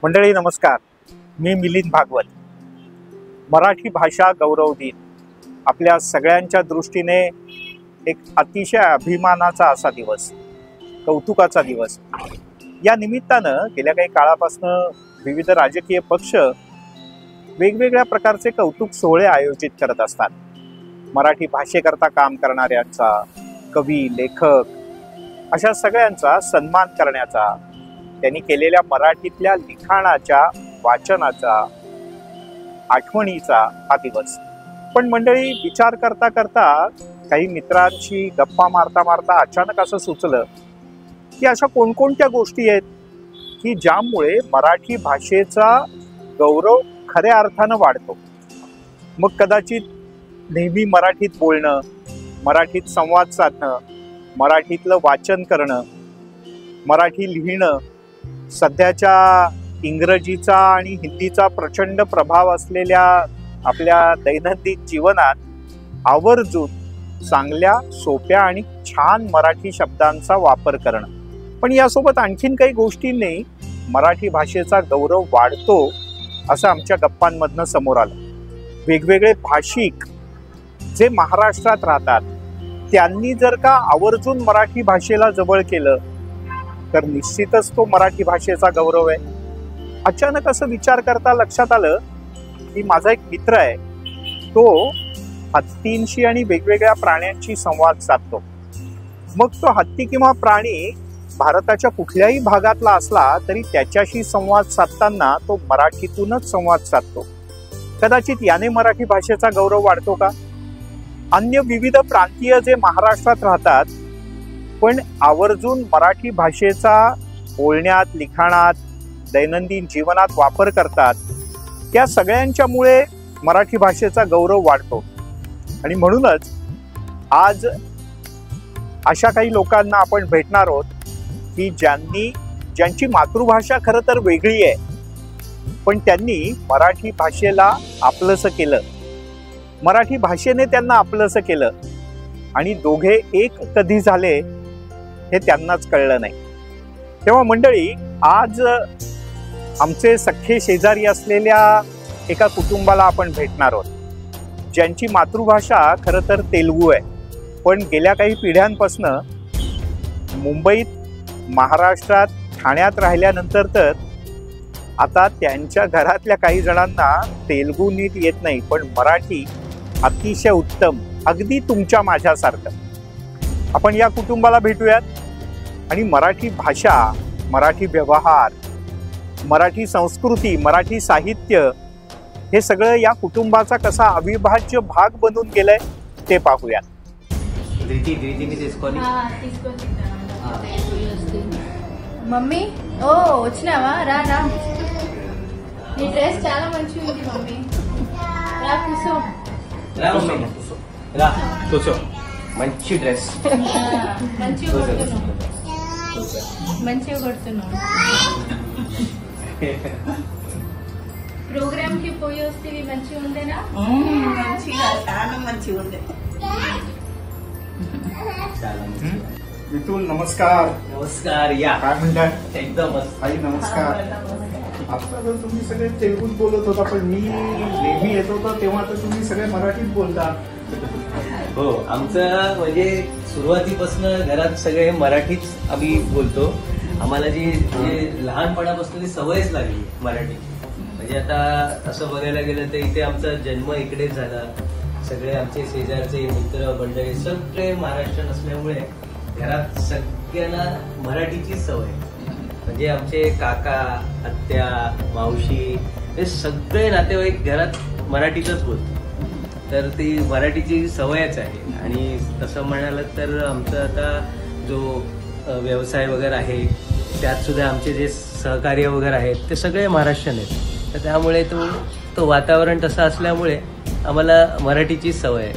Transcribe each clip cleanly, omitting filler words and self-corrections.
मंडळी नमस्कार, मी मिलिंद भागवत. मराठी भाषा गौरव दिन आपल्या सगळ्यांच्या दृष्टीने एक अतिशय अभिमानाचा असा दिवस, कौतुकाचा दिवस. या निमित्तानं गेल्या काही काळापासून विविध राजकीय पक्ष वेगवेगळ्या प्रकारचे कौतुक सोहळे आयोजित करत असतात. मराठी भाषेकरता काम करणाऱ्यांचा, कवी, लेखक अशा सगळ्यांचा सन्मान करण्याचा, त्यांनी केलेल्या मराठीतल्या लिखाणाच्या, वाचनाचा, आठवणीचा हा दिवस. पण मंडळी, विचार करता करता काही मित्रांशी गप्पा मारता मारता अचानक असं सुचलं की अशा कोणकोणत्या गोष्टी आहेत की ज्यामुळे मराठी भाषेचा गौरव खऱ्या अर्थानं वाढतो. मग कदाचित नेहमी मराठीत बोलणं, मराठीत संवाद साधणं, मराठीतलं वाचन करणं, मराठी लिहिणं, सध्याच्या इंग्रजीचा आणि हिंदीचा प्रचंड प्रभाव असलेल्या आपल्या दैनंदिन जीवनात आवर्जून चांगल्या, सोप्या आणि छान मराठी शब्दांचा वापर करणं. पण यासोबत आणखीन काही गोष्टींनी मराठी भाषेचा गौरव वाढतो असं आमच्या गप्पांमधनं समोर आलं. वेगवेगळे भाषिक जे महाराष्ट्रात राहतात त्यांनी जर का आवर्जून मराठी भाषेला जवळ केलं तर निश्चितच तो मराठी भाषेचा गौरव आहे. अचानक असं विचार करता लक्षात आलं की माझा एक मित्र आहे, तो हत्तींशी आणि वेगवेगळ्या प्राण्यांशी संवाद साधतो. मग तो हत्ती किंवा प्राणी भारताच्या कुठल्याही भागातला असला तरी त्याच्याशी संवाद साधताना तो मराठीतूनच संवाद साधतो. कदाचित याने मराठी भाषेचा गौरव वाढतो का? अन्य विविध प्रांतीय जे महाराष्ट्रात राहतात पण आवर्जून मराठी भाषेचा बोलण्यात, लिखाणात, दैनंदिन जीवनात वापर करतात, त्या सगळ्यांच्यामुळे मराठी भाषेचा गौरव वाढतो. आणि म्हणूनच आज अशा काही लोकांना आपण भेटणार आहोत की ज्यांची मातृभाषा खरं तर वेगळी आहे पण त्यांनी मराठी भाषेला आपलंसं केलं, मराठी भाषेने त्यांना आपलंसं केलं आणि दोघे एक कधी झाले हे त्यांनाच कळलं नाही. तेव्हा मंडळी, आज आमचे सख्खे शेजारी असलेल्या एका कुटुंबाला आपण भेटणार आहोत ज्यांची मातृभाषा खरं तर तेलुगू आहे. पण गेल्या काही पिढ्यांपासनं मुंबईत, महाराष्ट्रात, ठाण्यात राहिल्यानंतर तर आता त्यांच्या घरातल्या काही जणांना तेलुगू नीट येत नाही पण मराठी अतिशय उत्तम, अगदी तुमच्या माझ्यासारखं. आपण या कुटुंबाला भेटूयात आणि मराठी भाषा, मराठी व्यवहार, मराठी संस्कृती, मराठी साहित्य हे सगळं या कुटुंबाचा कसा अविभाज्य भाग बनून गेलंय ते पाहूयात. మమ్మీ ఓ వచ్చినావా రా రా నీ డ్రెస్ చాలా మంచిగా ఉంది మమ్మీ రా కూర్చో రా మమ్మీ రా కూర్చో మంచి డ్రెస్ మంచిగా కొడుతున్నావు ప్రోగ్రామ్ కి పోయి వస్తే మంచిగా ఉందేనా? మంచిగా చాలా మంచిగా ఉంది. विठुल नमस्कार. नमस्कार. या काय म्हणतात? एकदम मस्त. आई नमस्कार. आता तर तुम्ही सगळे तेलुगूत बोलत होता पण मी नेहमी येत होतो तेव्हा तर तुम्ही सगळे मराठीत बोलता. हो, आमचं म्हणजे सुरुवातीपासून घरात सगळे मराठीच आम्ही बोलतो. आम्हाला जी लहानपणापासून सवयच लागली मराठी. म्हणजे आता असं बघायला गेलं तर इथे आमचा जन्म इकडेच झाला. सगळे आमचे शेजारचे मित्र मंडळी सगळे महाराष्ट्रीयन असल्यामुळे घरात सगळ्यांना मराठीची सवय. म्हणजे आमचे काका, आत्या, मावशी हे सगळे नातेवाईक घरात मराठीतच बोलतात. तर ती मराठीची सवयच आहे. आणि तसं म्हणाल तर आमचं आता जो व्यवसाय वगैरे आहे त्यात सुद्धा आमचे जे सहकार्य वगैरे आहेत ते सगळे महाराष्ट्रीयन आहेत. तर त्यामुळे तो वातावरण तसं असल्यामुळे आम्हाला मराठीची सवय आहे.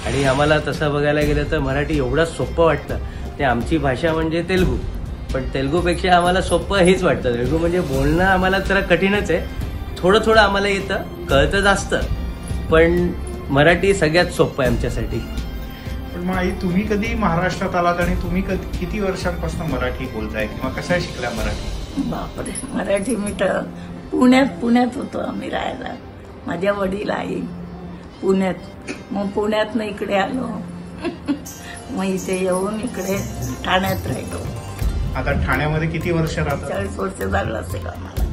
आणि आम्हाला तसं बघायला गेलं तर मराठी एवढं सोपं वाटतं. ते आमची भाषा म्हणजे तेलुगू, पण तेलुगूपेक्षा आम्हाला सोपं हेच वाटतं. तेलुगू म्हणजे बोलणं आम्हाला जरा कठीणच आहे. थोडं थोडं आम्हाला येतं, कळतं जास्त, पण मराठी सगळ्यात सोपं आहे आमच्यासाठी. पण मग आई, तुम्ही कधी महाराष्ट्रात आलात आणि तुम्ही किती वर्षांपासून मराठी बोलताय किंवा कशा शिकल्या मराठी? बापरे, मराठी मीटर पुण्यात होतो आम्ही राहायला. माझ्या वडील आई पुण्यात, मग पुण्यातनं इकडे आलो. मग इथे येऊन इकडे ठाण्यात राहिलो. आता ठाण्यामध्ये किती वर्ष राहतात? 40 वर्ष झालं असेल आम्हाला.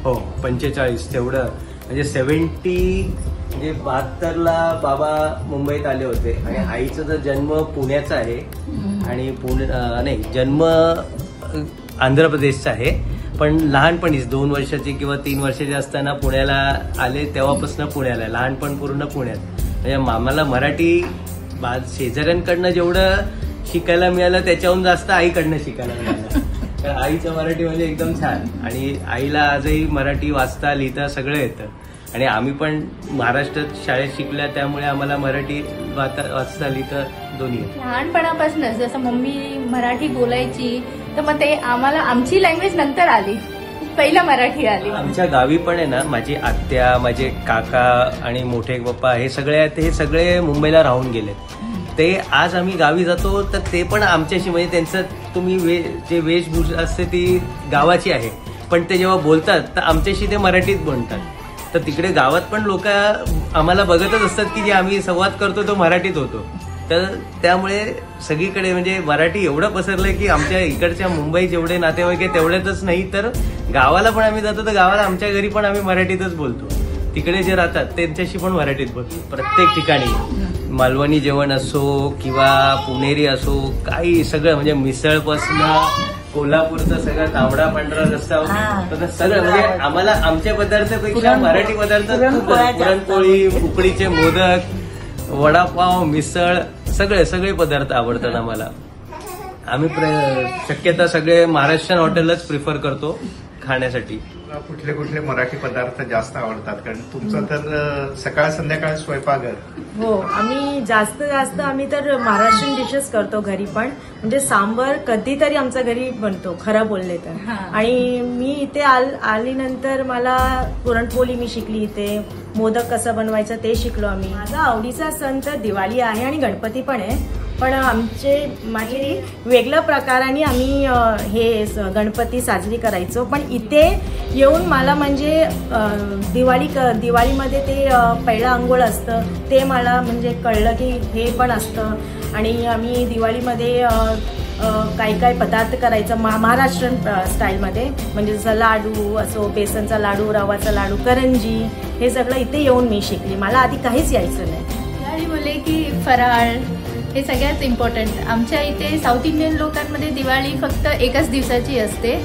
हो 45 तेवढं म्हणजे 70 म्हणजे 72ला बाबा मुंबईत आले होते आणि आईचा तर जन्म पुण्याचा आहे आणि नाही जन्म आंध्र प्रदेशचा आहे, पण लहानपणीच 2 वर्षाची किंवा 3 वर्षाची असताना पुण्याला आले, तेव्हापासून पुण्याला लहानपण पूर्ण पुण्यात. म्हणजे मामाला मराठी शेजाऱ्यांकडनं जेवढं शिकायला मिळालं त्याच्याहून जास्त आईकडनं शिकायला मिळालं. कारण आईचं मराठी म्हणजे एकदम छान आणि आईला आजही मराठी वाचता लिहिता सगळं येतं आणि आम्ही पण महाराष्ट्रात शाळेत शिकल्या त्यामुळे आम्हाला मराठी वाचता लिहिता दोन्ही येतं. लहानपणापासूनच जसं मम्मी मराठी बोलायची तर मग ते आम्हाला आमची लँग्वेज नंतर आली, पहिला मराठी आली. आमच्या गावी पण आहे ना, माझी आत्या, माझे काका आणि मोठे पप्पा हे सगळे मुंबईला राहून गेले. ते आज आम्ही गावी जातो तर ते पण आमच्याशी म्हणजे त्यांचं तुम्ही जे वेशभूषा असते ती गावाची आहे, पण ते जेव्हा बोलतात तर आमच्याशी ते मराठीत बोलतात. तर तिकडे गावात पण लोक आम्हाला बघतच असतात की जे आम्ही संवाद करतो तो मराठीत होतो. तर त्यामुळे सगळीकडे म्हणजे मराठी एवढं पसरलंय की आमच्या इकडच्या मुंबई जेवढे नातेवाईक आहे तेवढ्यातच नाही तर गावाला पण आम्ही जातो तर गावाला आमच्या घरी पण आम्ही मराठीतच बोलतो. तिकडे जे राहतात त्यांच्याशी पण मराठीत बोलतो. प्रत्येक ठिकाणी मालवणी जेवण असो किंवा पुणेरी असो काही सगळं म्हणजे मिसळपासनं कोल्हापूरचा सगळा तांबडा पांढरा रस्सा तर सगळं म्हणजे आम्हाला आमच्या पदार्थापेक्षा मराठी पदार्थ पुरणपोळी, उकडीचे मोदक, वडापाव, मिसळ सगळे पदार्थ आवडतात आम्हाला. आम्ही शक्यता सगळे महाराष्ट्रीयन हॉटेलच प्रिफर करतो खाण्यासाठी. कुठले मराठी पदार्थ जास्त आवडतात? कारण तुमचं तर सकाळ संध्याकाळ स्वयंपाकघर. हो, आम्ही जास्त आम्ही तर महाराष्ट्रीयन डिशेस करतो घरी पण. म्हणजे सांबर कधीतरी आमच्या घरी बनतो खरं बोलले तर. आणि मी इथे आल्यानंतर मला पुरणपोळी मी शिकली इथे, मोदक कसं बनवायचं ते शिकलो आम्ही. माझा आवडीचा सण तर दिवाळी आहे आणि गणपती पण आहे, पण माझी वेगळ्या प्रकाराने आम्ही हे गणपती साजरी करायचो. पण इथे येऊन मला म्हणजे दिवाळीमध्ये ते पहिलं अंघोळ असतं ते मला म्हणजे कळलं की हे पण असतं. आणि आम्ही दिवाळीमध्ये काही पदार्थ करायचं महाराष्ट्रीयन स्टाईलमध्ये, म्हणजे जसं लाडू असो, बेसनचा लाडू, रवाचा लाडू, करंजी, हे सगळं इथे येऊन मी शिकली. मला आधी काहीच यायचं नाही. दिवाळी बोलले की फराळ हे सगळ्यात इम्पॉर्टंट. आमच्या इथे साऊथ इंडियन लोकांमध्ये दिवाळी फक्त एकच दिवसाची असते,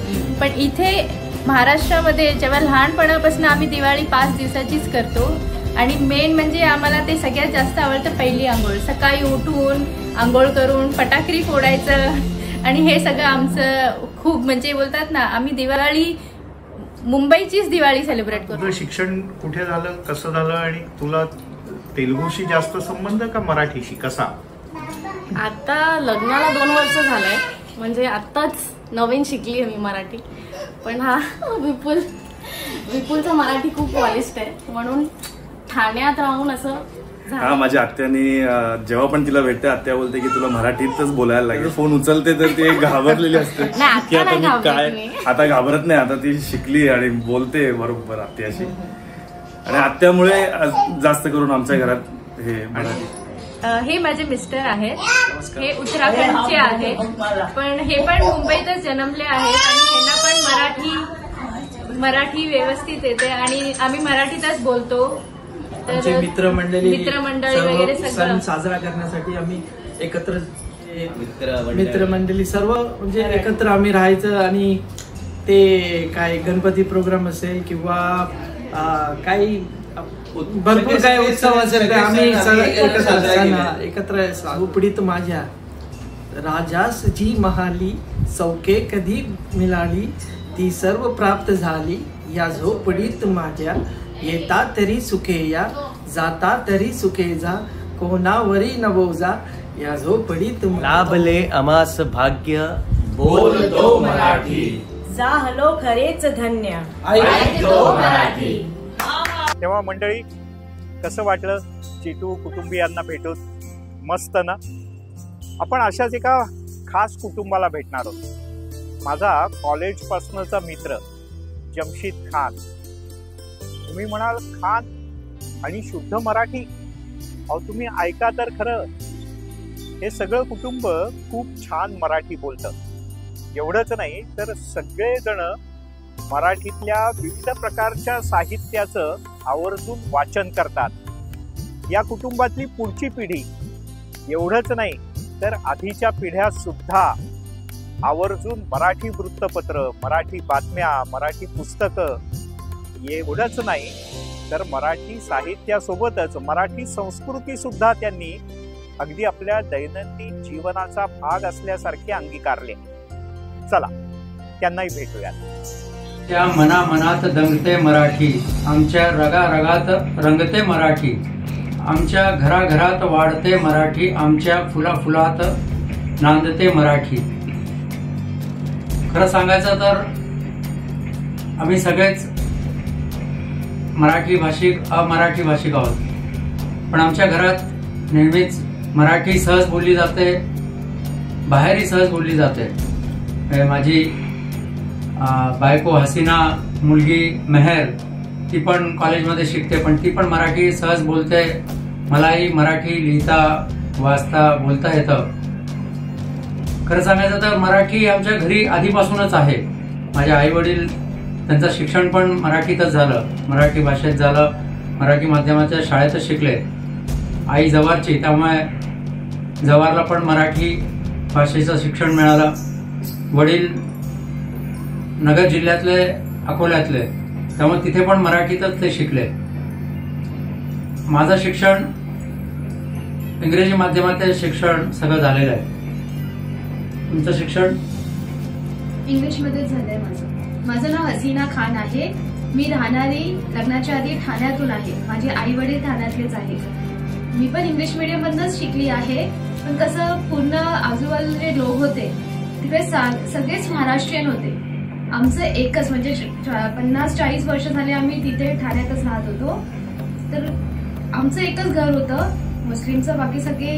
पण इथे महाराष्ट्रामध्ये जेव्हा लहानपणापासून आम्ही दिवाळी 5 दिवसाचीच करतो. आणि मेन म्हणजे आम्हाला ते सगळ्यात जास्त आवडतं पहिली आंघोळ. सकाळी उठून आंघोळ करून फटाकडी फोडायचं आणि हे सगळं आमचं खूप म्हणजे बोलतात ना, आम्ही दिवाळी मुंबईचीच दिवाळी सेलिब्रेट करतो. तुझं शिक्षण कुठे झालं, कसं झालं आणि तुला तेलुगूशी जास्त संबंध का मराठीशी कसा? आता लग्नाला 2 वर्ष झालंय, म्हणजे आत्ताच नवीन शिकली मी मराठी. पण हा विपुलचा मराठी खूप पॉलिश्ड आहे, म्हणून ठाण्यात राहून असं. हा, माझ्या आत्याने जेव्हा पण तिला भेटते आत्या बोलते की तुला मराठीतच बोलायला लागेल. फोन उचलते तर ती घाबरलेली असते की आता मी काय. आता घाबरत नाही, आता ती शिकली आणि बोलते बरोबर आत्याशी. आणि आत्यामुळे जास्त करून आमच्या घरात हे मराठी. हे माझे मिस्टर आहेत, हे उत्तराखंडचे आहेत, पण हे पण मुंबईतच जन्मले आहेत आणि त्यांना पण मराठी व्यवस्थित येते आणि आम्ही मराठीतच बोलतो. तर मित्रमंडळी वगैरे सण साजरा करण्यासाठी आम्ही एकत्र मित्रमंडळी सर्व म्हणजे एकत्र आम्ही राहायचं. आणि ते काय गणपती प्रोग्राम असेल किंवा काही भरपूर काय उत्सव असेल आम्ही एकत्र. झोपडीत माझ्या राजास जी महाली सौके कधी मिळाली, ती सर्व प्राप्त झाली या झोपडीत माझ्या. येता तरी सुखे या, जाता तरी सुखे जा, कोणावरी नवोजा या झोपडीत. लाभले आमास भाग्य, बोलतो मराठी, झालो खरेच धन्य, ऐकतो मराठी. तेव्हा मंडळी कसं वाटलं चिटू कुटुंबियांना भेटून? मस्त ना. आपण अशाच एका खास कुटुंबाला भेटणार आहोत. माझा कॉलेज पासनचा मित्र जमशीद खान. तुम्ही म्हणाल खान आणि शुद्ध मराठी, अहो तुम्ही ऐका तर खरं, हे सगळं कुटुंब खूप छान मराठी बोलतं. एवढंच नाही तर सगळेजण मराठीतल्या विविध प्रकारच्या साहित्याचं आवर्जून वाचन करतात. या कुटुंबातली पुढची पिढी, एवढंच नाही तर आधीच्या पिढ्या सुद्धा आवर्जून मराठी वृत्तपत्र, मराठी बातम्या, मराठी पुस्तकं, एवढंच नाही तर मराठी साहित्यासोबतच मराठी संस्कृती सुद्धा त्यांनी अगदी आपल्या दैनंदिन जीवनाचा भाग असल्यासारखे अंगीकारले. चला त्यांनाही भेटूयात. त्या मनामनात दंगते मराठी, आमच्या रगारगात रंगते मराठी, आमच्या घराघरात वाढते मराठी, आमच्या फुलाफुलात नांदते मराठी. खरं सांगायचं तर आम्ही सगळेच मराठी भाषिक अमराठी भाषिक आहोत, पण आमच्या घरात नेहमीच मराठी सहज बोलली जाते, बाहेरही सहज बोलली जाते. माझी बायको हसीना, मुलगी मेहर, ती पण कॉलेजमध्ये शिकते, पण ती पण मराठी सहज बोलते. मलाही मराठी लिहिता वाचता बोलता येतं. खरं सांगायचं तर मराठी आमच्या घरी आधीपासूनच आहे. माझे आई वडील, त्यांचं शिक्षण पण मराठीतच झालं, मराठी भाषेत झालं, मराठी माध्यमाच्या शाळेतच शिकले. आई जव्हारची, त्यामुळे जव्हारला पण मराठी भाषेचं शिक्षण मिळालं. वडील नगर जिल्ह्यातले, अकोल्यातले, त्यामुळे तिथे पण मराठीतच ते शिकले. माझं शिक्षण इंग्रजी माध्यमाचे शिक्षण सगळं झालेलं आहे. तुमचं शिक्षण इंग्लिशमध्ये झालंय माझं. माझं नाव हसीना खान आहे. मी राहणारी लग्नाच्या आधी ठाण्यातून आहे. माझे आई वडील ठाण्यातलेच आहेत. मी पण इंग्लिश मीडियम मधूनच शिकली आहे, पण कसं पूर्ण आजूबाजूचे लोक होते तिकडे सगळेच महाराष्ट्रीयन होते. आमचं एकच म्हणजे 50-40 वर्ष झाले आम्ही तिथे ठाण्यातच राहत होतो. तर आमचं एकच घर होतं मुस्लिमचं, बाकी सगळे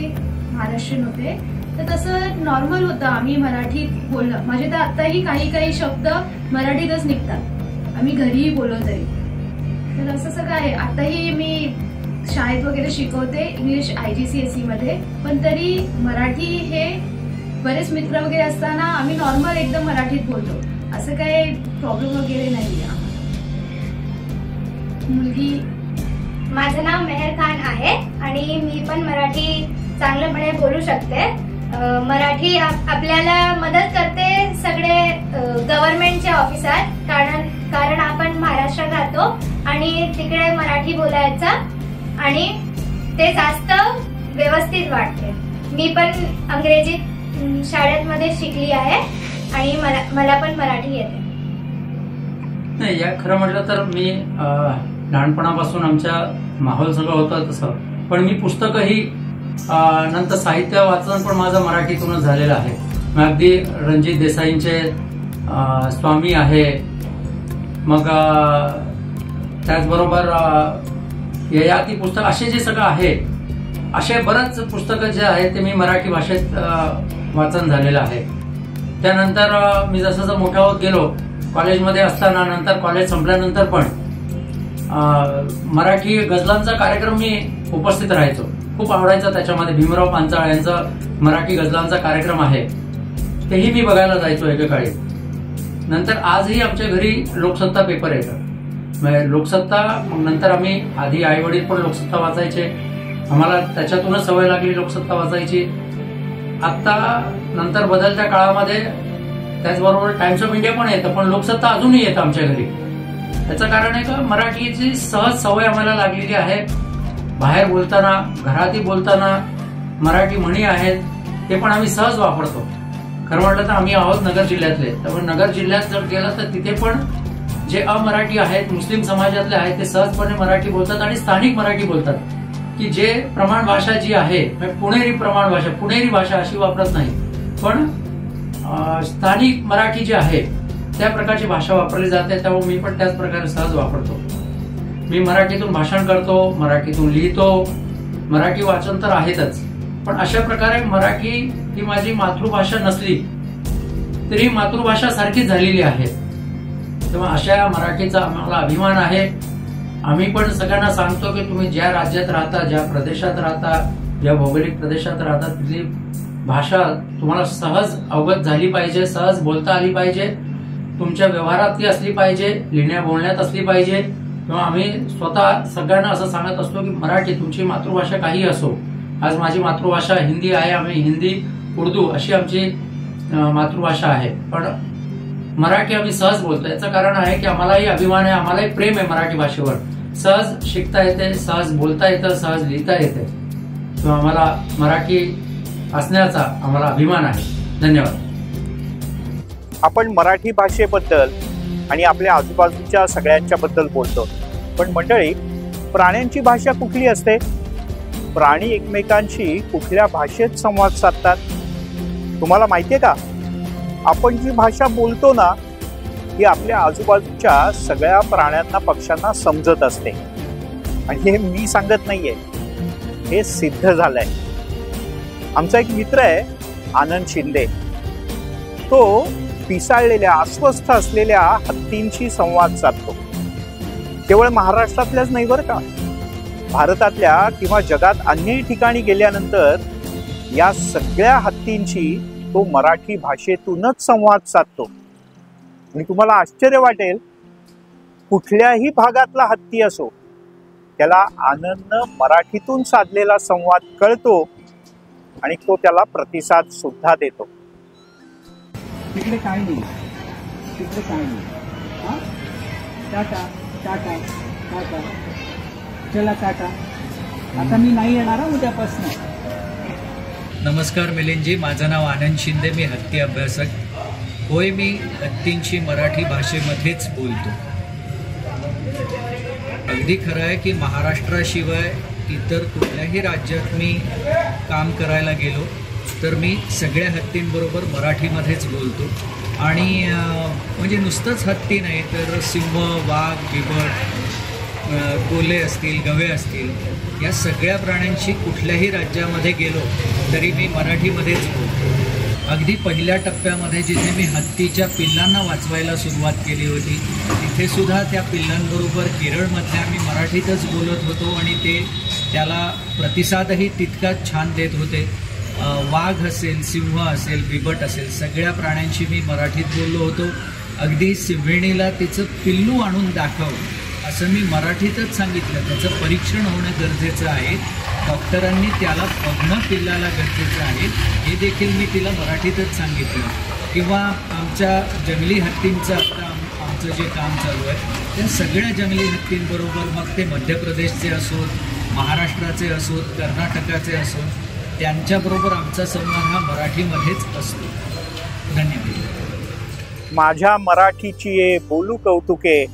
महाराष्ट्रीयन होते. तर तसं नॉर्मल होतं, आम्ही मराठीत बोललं. माझे तर आताही काही शब्द मराठीतच निघतात, आम्ही घरीही बोललो तरी. तर असं सगळं आहे. आताही मी शाळेत वगैरे शिकवते इंग्लिश IGCSE मध्ये, पण तरी मराठी हे बरेच मित्र वगैरे असताना आम्ही नॉर्मल एकदम मराठीत बोलतो. असं काही प्रॉब्लेम वगैरे नाही आहे. मुलगी, माझं नाव मेहर खान आहे आणि मी पण मराठी चांगल्यापणे बोलू शकते. मराठी आपल्याला मदत करते सगळे गव्हर्नमेंटचे ऑफिसर, कारण आपण महाराष्ट्रात राहतो आणि तिकडे मराठी बोलायचं आणि ते जास्त व्यवस्थित वाटते. मी पण अंग्रेजीत शाळेमध्ये शिकली आहे आणि मला पण मराठी येते. नाही, या खरं म्हटलं तर मी लहानपणापासून आमच्या माहोल सगळं होतं तसं, पण मी पुस्तकही नंतर साहित्य वाचन पण माझं मराठीतूनच झालेलं आहे. मी अगदी रणजित देसाईंचे स्वामी आहे, मग त्याचबरोबर ययाती पुस्तक, असे जे सगळं आहे, असे बरेच पुस्तकं जे आहेत ते मी मराठी भाषेत वाचन झालेलं आहे. त्यानंतर मी जसं मोठा होत गेलो, कॉलेजमध्ये असताना, नंतर कॉलेज संपल्यानंतर पण मराठी गझलांचा कार्यक्रम मी उपस्थित राहायचो. खूप आवडायचा. त्याच्यामध्ये भीमराव पांचाळ यांचा मराठी गझलांचा कार्यक्रम आहे, तेही मी बघायला जायचो एकेकाळी. नंतर आजही आमच्या घरी लोकसत्ता पेपर येतं. लोकसत्ता, मग नंतर आम्ही आधी आई वडील पण लोकसत्ता वाचायचे, आम्हाला त्याच्यातूनच सवय लागली लोकसत्ता वाचायची. आता नंतर बदलत्या काळामध्ये त्याचबरोबर टाइम्स ऑफ इंडिया पण येतं, पण लोकसत्ता अजूनही येतं आमच्या घरी. त्याचं कारण आहे का मराठीची सहज सवय आम्हाला लागलेली आहे. बाहेर बोलताना, घरातही बोलताना मराठी म्हणी आहेत ते पण आम्ही सहज वापरतो. खरं म्हटलं तर आम्ही आहोत नगर जिल्ह्यातले, त्यामुळे नगर जिल्ह्यात जर गेलं तर तिथे पण जे अमराठी आहेत, मुस्लिम समाजातले आहेत, ते सहजपणे मराठी बोलतात आणि स्थानिक मराठी बोलतात. की जे प्रमाण भाषा जी आहे, पुणेरी प्रमाण भाषा, पुणेरी भाषा अशी वापरत नाही, पण स्थानिक मराठी जी आहे त्या प्रकारची भाषा वापरली जाते. त्यामुळे मी पण त्याच प्रकारे सहज वापरतो. मी मराठीतून भाषण करतो, मराठीतून लिहितो, मराठी वाचन तर आहेतच, पण अशा प्रकारे मराठी ही माझी मातृभाषा नसली तरी मातृभाषा सारखीच झालेली आहे. तेव्हा अशा मराठीचा आम्हाला अभिमान आहे. आम्ही पण सगळ्यांना सांगतो की तुम्ही ज्या राज्यात राहता, ज्या प्रदेशात राहता, ज्या भौगोलिक प्रदेशात राहता, तिथली भाषा तुम्हाला सहज अवगत झाली पाहिजे, सहज बोलता आली पाहिजे, तुमच्या व्यवहारात ती असली पाहिजे, लिहिण्या बोलण्यात असली पाहिजे. तेव्हा आम्ही स्वतः सगळ्यांना असं सांगत असतो की मराठी तुमची मातृभाषा काही असो. आज माझी मातृभाषा हिंदी आहे. आम्ही हिंदी, उर्दू अशी आमची मातृभाषा आहे, पण मराठी आम्ही सहज बोलतो. याचं कारण आहे की आम्हालाही अभिमान आहे, आम्हालाही प्रेम आहे मराठी भाषेवर. सहज शिकता येते, सहज बोलता येतं, सहज लिहिता येते. तेव्हा आम्हाला मराठी असण्याचा आम्हाला अभिमान आहे. धन्यवाद. आपण मराठी भाषेबद्दल आणि आपल्या आजूबाजूच्या सगळ्यांच्या बद्दल बोलतो, पण मंडळी, प्राण्यांची भाषा कुठली असते? प्राणी एकमेकांशी कुठल्या भाषेत संवाद साधतात तुम्हाला माहितीये का? आपण जी भाषा बोलतो ना, ही आपल्या आजूबाजूच्या सगळ्या प्राण्यांना, पक्ष्यांना समजत असते. आणि हे मी सांगत नाहीये, हे सिद्ध झालंय. आमचा एक मित्र आहे आनंद शिंदे. तो पिसाळलेल्या, अस्वस्थ असलेल्या हत्तींशी संवाद साधतो. केवळ महाराष्ट्रातल्याच नाही बरं का, भारतातल्या किंवा जगात अन्य ठिकाणी गेल्यानंतर या सगळ्या हत्तींशी तो मराठी भाषेतूनच संवाद साधतो. आणि तुम्हाला आश्चर्य वाटेल, कुठल्याही भागातला हत्ती असो, त्याला आनंदनं मराठीतून साधलेला संवाद कळतो आणि तो त्याला प्रतिसाद सुद्धा देतो. तिकडे काय नाही, तिकडे काय नाही. हा, टाटा टाटा टाटा, चला टाटा. आता मी नाही येणार उद्यापासून. नमस्कार मिलिंदजी, माझं नाव आनंद शिंदे. मी हत्ती अभ्यासक होय. मी हत्तींशी मराठी भाषेमध्येच बोलतो. अगदी खरं आहे की महाराष्ट्राशिवाय इतर कुठल्याही राज्यात मी काम करायला गेलो तर मी सगळ्या हत्तींबरोबर मराठीमध्येच बोलतो. आणि म्हणजे नुसतंच हत्ती नाही तर सिंह, वाघ, बिबट, कोल्हे असतील, गवे असतील, या सगळ्या प्राण्यांशी कुठल्याही राज्यामध्ये गेलो तरी मी मराठीमध्येच बोलतो. अगदी पहिल्या टप्प्यामध्ये जिथे मी हत्तीच्या पिल्लांना वाचवायला सुरुवात केली होती, तिथे सुद्धा त्या पिल्लांबरोबर केरळमधल्या मी मराठीतच बोलत होतो आणि ते त्याला प्रतिसादही तितकाच छान देत होते. वाघ असेल, सिंह असेल, बिबट असेल, सगळ्या प्राण्यांशी मी मराठीत बोललो होतो. अगदी सिंहिणीला तिचं पिल्लू आणून दाखव असं मी मराठीतच सांगितलं. त्याचं परीक्षण होणं गरजेचं आहे, डॉक्टरांनी त्याला बघणं पिल्लाला गरजेचं आहे, हे देखील मी तिला मराठीतच सांगितलं. किंवा आमच्या जंगली हत्तींचं आता आमचं जे काम चालू आहे, त्या सगळ्या जंगली हत्तींबरोबर, मग ते मध्य प्रदेशचे असोत, महाराष्ट्राचे असोत, कर्नाटकाचे असोत, त्यांच्याबरोबर आमचा संवाद हा मराठीमध्येच असतो. धन्यवाद. माझ्या मराठीची ये बोलू कौतुके,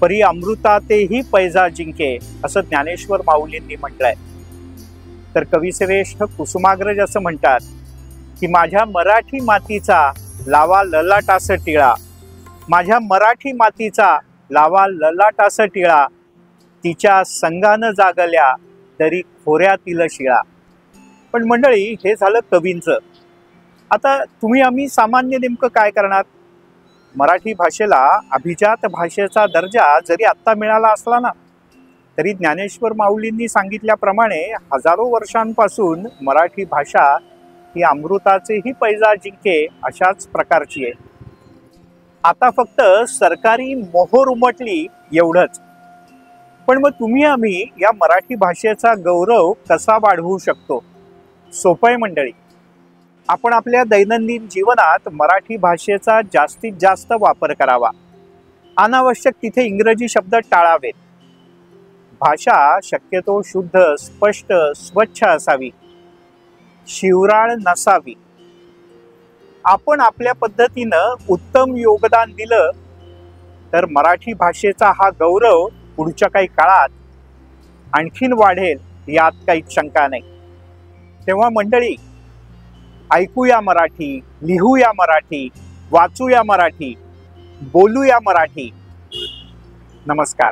परी अमृतातेही पैजा जिंके, असं ज्ञानेश्वर माऊलींनी म्हटलंय. तर कविश्रेष्ठ कुसुमाग्रज असं म्हणतात की माझ्या मराठी मातीचा लावा ललाटास टिळा, माझ्या मराठी मातीचा लावा ललाटास टिळा, तिच्या संगानं जागल्या तरी खोऱ्यातील शिळा. पण मंडळी, हे झालं कवींचं. आता तुम्ही आम्ही सामान्य नेमकं काय करणार? मराठी भाषेला अभिजात भाषेचा दर्जा जरी आत्ता मिळाला असला ना, तरी ज्ञानेश्वर माऊलींनी सांगितल्याप्रमाणे हजारो वर्षांपासून मराठी भाषा ही अमृताचेही पैजा जिंके अशाच प्रकारची आहे. आता फक्त सरकारी मोहोर उमटली एवढंच. पण मग तुम्ही आम्ही या मराठी भाषेचा गौरव कसा वाढवू शकतो? सोपं आहे मंडळी. आपण आपल्या दैनंदिन जीवनात मराठी भाषेचा जास्तीत जास्त वापर करावा. अनावश्यक तिथे इंग्रजी शब्द टाळावेत. भाषा शक्यतो शुद्ध, स्पष्ट, स्वच्छ असावी, शिवराळ नसावी. आपण आपल्या पद्धतीनं उत्तम योगदान दिलं तर मराठी भाषेचा हा गौरव पुढच्या काही काळात आणखीन वाढेल, यात काहीच शंका नाही. तेव्हा मंडळी, ऐकूया मराठी, लिहूया मराठी, वाचूया मराठी, बोलूया मराठी. नमस्कार.